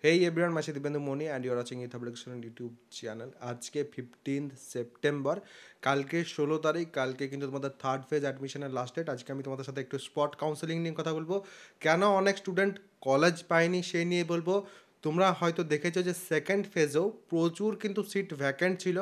Hey everyone, my Dipendu Moni and you're watching Youth Application YouTube channel. আজকে 15 September, কালকে 16 তারিখ, কালকে কিন্তু তোমাদের থার্ড ফেজ অ্যাডমিশনের লাস্ট ডেট। আজকে আমি তোমাদের সাথে একটু স্পট কাউন্সেলিং নিয়ে কথা বলবো, কেন অনেক স্টুডেন্ট কলেজ পায়নি সেই নিয়ে বলবো। তোমরা হয়তো দেখেছো যে সেকেন্ড ফেজেও প্রচুর কিন্তু সিট ভ্যাকেন্ট ছিল।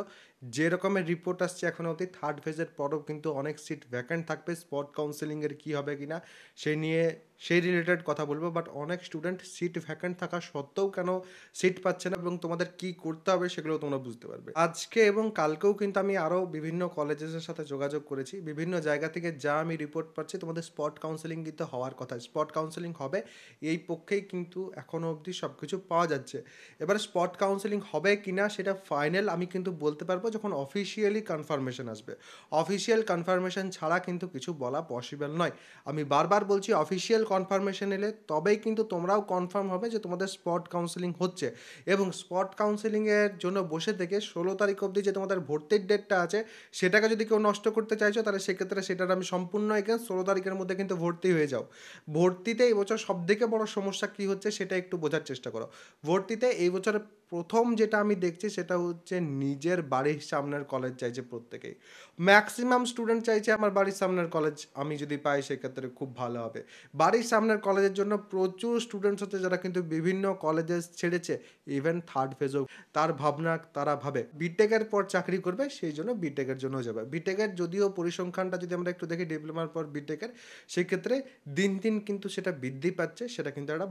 যে রকমের রিপোর্ট আসছে এখন অবধি থার্ড ফেজের পরও কিন্তু অনেক সিট ভ্যাকেন্ট থাকবে। স্পট কাউন্সেলিংয়ের কী হবে কিনা সেই নিয়ে সেই রিলেটেড কথা বলবো। বাট অনেক স্টুডেন্ট সিট ভ্যাকেন্ট থাকা সত্ত্বেও কেন সিট পাচ্ছে না এবং তোমাদের কি করতে হবে সেগুলো তোমরা বুঝতে পারবে। আজকে এবং কালকেও কিন্তু আমি আরও বিভিন্ন কলেজেসের সাথে যোগাযোগ করেছি, বিভিন্ন জায়গা থেকে যা আমি রিপোর্ট পাচ্ছি তোমাদের স্পট কাউন্সেলিং কিন্তু হওয়ার কথা, স্পট কাউন্সেলিং হবে এই পক্ষেই কিন্তু এখনও অবধি সব কিছু পাওয়া যাচ্ছে। এবার স্পট কাউন্সেলিং হবে কি না সেটা ফাইনাল আমি কিন্তু বলতে পারবো যখন অফিসিয়ালি কনফার্মেশন আসবে। অফিসিয়াল কনফার্মেশন ছাড়া কিন্তু কিছু বলা পসিবল নয়। আমি বারবার বলছি অফিসিয়াল কনফার্মেশন এলে তবেই কিন্তু তোমরাও কনফার্ম হবে যে তোমাদের স্পট কাউন্সেলিং হচ্ছে। এবং স্পট কাউন্সেলিংয়ের জন্য বসে থেকে 16 তারিখ অবধি যে তোমাদের ভর্তির ডেটটা আছে সেটাকে যদি কেউ নষ্ট করতে চাইছো তাহলে সেক্ষেত্রে সেটার আমি সম্পূর্ণ এগেন্স্ট। 16 তারিখের মধ্যে কিন্তু ভর্তি হয়ে যাও। ভর্তিতে এই বছর সবথেকে বড় সমস্যা কী হচ্ছে সেটা একটু বোঝার চেষ্টা করো। ভর্তিতে এই বছরের প্রথম যেটা আমি দেখছি সেটা হচ্ছে নিজের বাড়ির সামনের কলেজ চাইছে প্রত্যেকেই। ম্যাক্সিমাম স্টুডেন্ট চাইছে আমার বাড়ির সামনের কলেজ আমি যদি পাই সেক্ষেত্রে খুব ভালো হবে। বাড়ির সামনের কলেজের জন্য প্রচুর স্টুডেন্টস হচ্ছে যারা কিন্তু বিভিন্ন কলেজে ছেড়েছে। ইভেন থার্ড ফেজও তার ভাবনা তারা ভাবে বিটেকের পর চাকরি করবে, সেই জন্য বিটেকের জন্য যাবে। বিটেকের যদিও পরিসংখ্যানটা যদি আমরা একটু দেখি ডিপ্লোমার পর বিটেকের, সেক্ষেত্রে দিন দিন কিন্তু সেটা বৃদ্ধি পাচ্ছে। সেটা কিন্তু একটা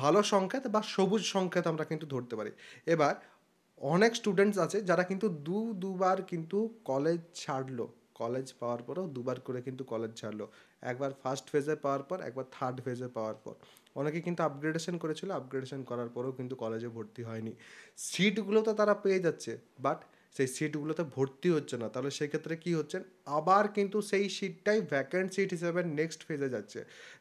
ভালো সংকেত বা সবুজ সংকেত আমরা কিন্তু ধরতে পারি। এবার অনেক স্টুডেন্টস আছে যারা কিন্তু দুবার কিন্তু কলেজ ছাড়লো, কলেজ পাওয়ার পরও দুবার করে কিন্তু কলেজ ছাড়লো। একবার ফার্স্ট ফেজে পাওয়ার পর, একবার থার্ড ফেজে পাওয়ার পর। অনেকে কিন্তু আপগ্রেডেশন করেছিল, আপগ্রেডেশন করার পরেও কিন্তু কলেজে ভর্তি হয়নি। সিটগুলো তো তারা পেয়ে যাচ্ছে, বাট সেই সিটগুলোতে ভর্তি হচ্ছে না। তাহলে সেক্ষেত্রে কী হচ্ছে, আবার কিন্তু সেই সিটটাই ভ্যাকেন্ট সিট হিসেবে নেক্সট ফেজে যাচ্ছে।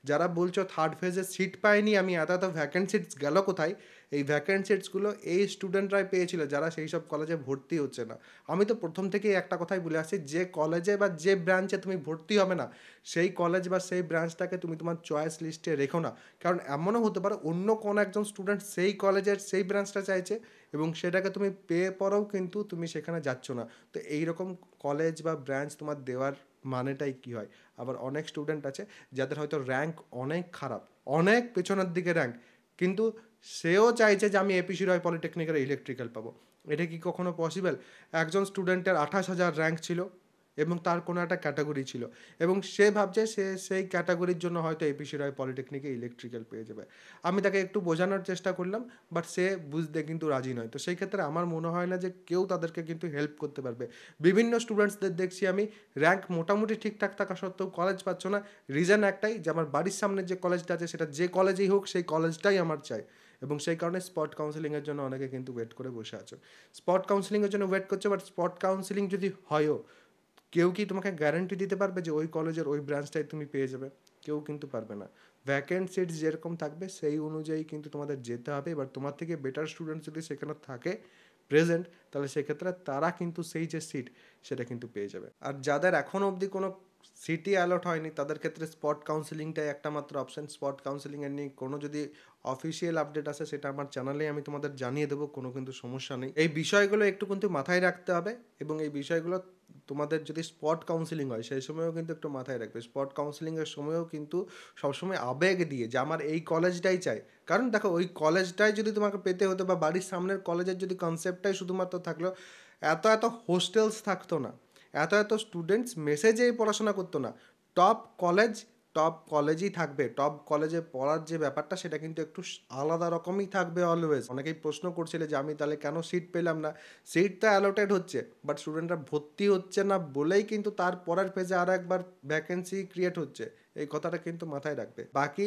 যারা বলছো থার্ড ফেজে সিট পাইনি আমি, এত ভ্যাকেন্ট সিটস গেল কোথায়? এই ভ্যাকেন্ট সিটসগুলো এই স্টুডেন্টরাই পেয়েছিল যারা সেই সব কলেজে ভর্তি হচ্ছে না। আমি তো প্রথম থেকেই একটা কথাই বলে আসছি, যে কলেজে বা যে ব্রাঞ্চে তুমি ভর্তি হবে না সেই কলেজ বা সেই ব্রাঞ্চটাকে তুমি তোমার চয়েস লিস্টে রেখো না। কারণ এমনও হতে পারে অন্য কোনো একজন স্টুডেন্ট সেই কলেজের সেই ব্রাঞ্চটা চাইছে এবং সেটাকে তুমি পেয়ে পরেও কিন্তু তুমি সেখানে যাচ্ছ না। তো এইরকম কলেজ বা ব্রাঞ্চ তোমার দেওয়ার মানেটাই কী হয়? আবার অনেক স্টুডেন্ট আছে যাদের হয়তো র্যাঙ্ক অনেক খারাপ, অনেক পেছনের দিকে র্যাঙ্ক, কিন্তু সেও চাইছে যে আমি এপিসি রয় পলিটেকনিকের ইলেকট্রিক্যাল পাবো। এটা কি কখনো পসিবল? একজন স্টুডেন্টের 28,000 র্যাঙ্ক ছিল এবং তার কোনো একটা ক্যাটাগরি ছিল এবং সে ভাবছে সে সেই ক্যাটাগরির জন্য হয়তো এপিসি রয় পলিটেকনিকে ইলেকট্রিক্যাল পেয়ে যাবে। আমি তাকে একটু বোঝানোর চেষ্টা করলাম, বাট সে বুঝতে কিন্তু রাজি নয়। তো সেই ক্ষেত্রে আমার মনে হয় না যে কেউ তাদেরকে কিন্তু হেল্প করতে পারবে। বিভিন্ন স্টুডেন্টসদের দেখছি আমি, র্যাঙ্ক মোটামুটি ঠিকঠাক থাকা সত্ত্বেও কলেজ পাচ্ছ না। রিজন একটাই, যে আমার বাড়ির সামনে যে কলেজটা আছে সেটা যে কলেজেই হোক সেই কলেজটাই আমার চাই। এবং সেই কারণে স্পট কাউন্সেলিংয়ের জন্য অনেকে কিন্তু ওয়েট করে বসে আছে। স্পট কাউন্সেলিংয়ের জন্য ওয়েট করছে, বাট স্পট কাউন্সেলিং যদি হয়ও, কেউ কি তোমাকে গ্যারান্টি দিতে পারবে যে ওই কলেজের ওই ব্রাঞ্চটাই তুমি পেয়ে যাবে? কেউ কিন্তু পারবে না। ভ্যাকেন্ট সিটস যেরকম থাকবে সেই অনুযায়ী কিন্তু তোমাদের যেতে হবে। এবার তোমার থেকে বেটার স্টুডেন্ট যদি সেখানে থাকে প্রেজেন্ট, তাহলে সেক্ষেত্রে তারা কিন্তু সেই যে সিট সেটা কিন্তু পেয়ে যাবে। আর যাদের এখনও অবধি কোনো সিটই অ্যালট হয়নি তাদের ক্ষেত্রে স্পট কাউন্সেলিংটাই একটা মাত্র অপশান। স্পট কাউন্সেলিংয়ের নিয়ে কোনো যদি অফিসিয়াল আপডেট আসে সেটা আমার চ্যানেলেই আমি তোমাদের জানিয়ে দেবো, কোনো কিন্তু সমস্যা নেই। এই বিষয়গুলো একটু কিন্তু মাথায় রাখতে হবে এবং এই বিষয়গুলো তোমাদের যদি স্পট কাউন্সেলিং হয় সেই সময়ও কিন্তু একটু মাথায় রাখবে। স্পট কাউন্সেলিংয়ের সময়ও কিন্তু সবসময় আবেগ দিয়ে যে আমার এই কলেজটাই চাই। কারণ দেখো ওই কলেজটাই যদি তোমাকে পেতে হতো বা বাড়ির সামনের কলেজের যদি কনসেপ্টটাই শুধুমাত্র থাকলো, এত হোস্টেলস থাকতো না, এত স্টুডেন্টস মেসে যেয়ে পড়াশোনা করতো না। টপ কলেজ, টপ কলেজই থাকবে। টপ কলেজে পড়ার যে ব্যাপারটা সেটা কিন্তু একটু আলাদা রকমই থাকবে অলওয়েজ। অনেকেই প্রশ্ন করছিলে যে আমি তাহলে কেন সিট পেলাম না? সিট তো অ্যালোটেড হচ্ছে, বাট স্টুডেন্টরা ভর্তি হচ্ছে না বলেই কিন্তু তার পরের ফেজে আরও একবার ভ্যাকেন্সি ক্রিয়েট হচ্ছে। এই কথাটা কিন্তু মাথায় রাখবে। বাকি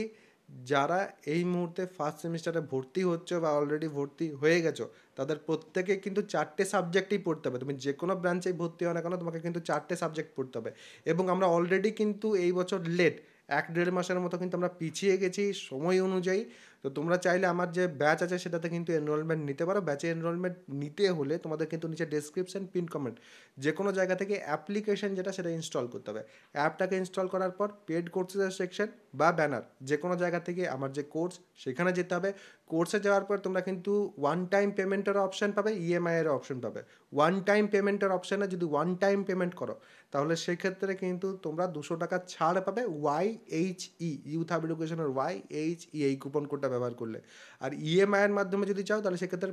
যারা এই মুহূর্তে ফার্স্ট সেমিস্টারে ভর্তি হচ্ছে বা অলরেডি ভর্তি হয়ে গেছো, তাদের প্রত্যেকে কিন্তু 4টে সাবজেক্টেই পড়তে হবে। তুমি যে কোনো ব্রাঞ্চেই ভর্তি হও না কেন তোমাকে কিন্তু 4টে সাবজেক্ট পড়তে হবে। এবং আমরা অলরেডি কিন্তু এই বছর লেট 1-1.5 মাসের মতো কিন্তু আমরা পিছিয়ে গেছি সময় অনুযায়ী। তো তোমরা চাইলে আমার যে ব্যাচ আছে সেটাতে কিন্তু এনরোলমেন্ট নিতে পারো। ব্যাচে এনরোলমেন্ট নিতে হলে তোমাদের কিন্তু নিচে ডেসক্রিপশন পিন কমেন্ট যে কোনো জায়গা থেকে অ্যাপ্লিকেশন যেটা সেটা ইনস্টল করতে হবে। অ্যাপটাকে ইনস্টল করার পর পেড কোর্সের সেকশন বা ব্যানার যে কোনো জায়গা থেকে আমার যে কোর্স সেখানে যেতে হবে। কোর্সে যাওয়ার পর তোমরা কিন্তু ওয়ান টাইম পেমেন্টের অপশান পাবে, ইএমআই এর অপশন পাবে। ওয়ান টাইম পেমেন্টের অপশানে যদি ওয়ান টাইম পেমেন্ট করো তাহলে সেক্ষেত্রে কিন্তু তোমরা 200 টাকা ছাড় পাবে YHE, ইউথ হাব এডুকেশনের YHE এই কুপন কোডটা ব্যবহার করলে। আর ইএমআই এর মাধ্যমে যদি চাও তাহলে সেক্ষেত্রে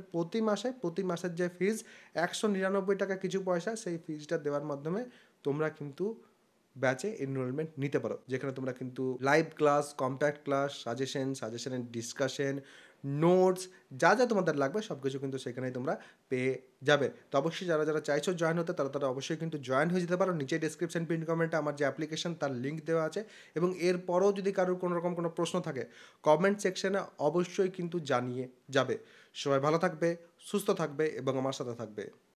প্রতি মাসের যে ফিজ 199 টাকা কিছু পয়সা, সেই ফিজটা দেওয়ার মাধ্যমে তোমরা কিন্তু ব্যাচে এনরোলমেন্ট নিতে পারো, যেখানে তোমরা কিন্তু লাইভ ক্লাস, কম্প্যাক্ট ক্লাস, সাজেশনের ডিসকাশন, নোটস যা যা তোমাদের লাগবে সব কিছু কিন্তু সেখানেই তোমরা পেয়ে যাবে। তো অবশ্যই যারা যারা চাইছো জয়েন হতে তারা অবশ্যই কিন্তু জয়েন হয়ে যেতে পারো। নিচে ডেসক্রিপশন পিন কমেন্টে আমার যে অ্যাপ্লিকেশন তার লিঙ্ক দেওয়া আছে, এবং এরপরও যদি কারোর কোনো রকম কোনো প্রশ্ন থাকে কমেন্ট সেকশনে অবশ্যই কিন্তু জানিয়ে যাবে। সবাই ভালো থাকবে, সুস্থ থাকবে এবং আমার সাথে থাকবে।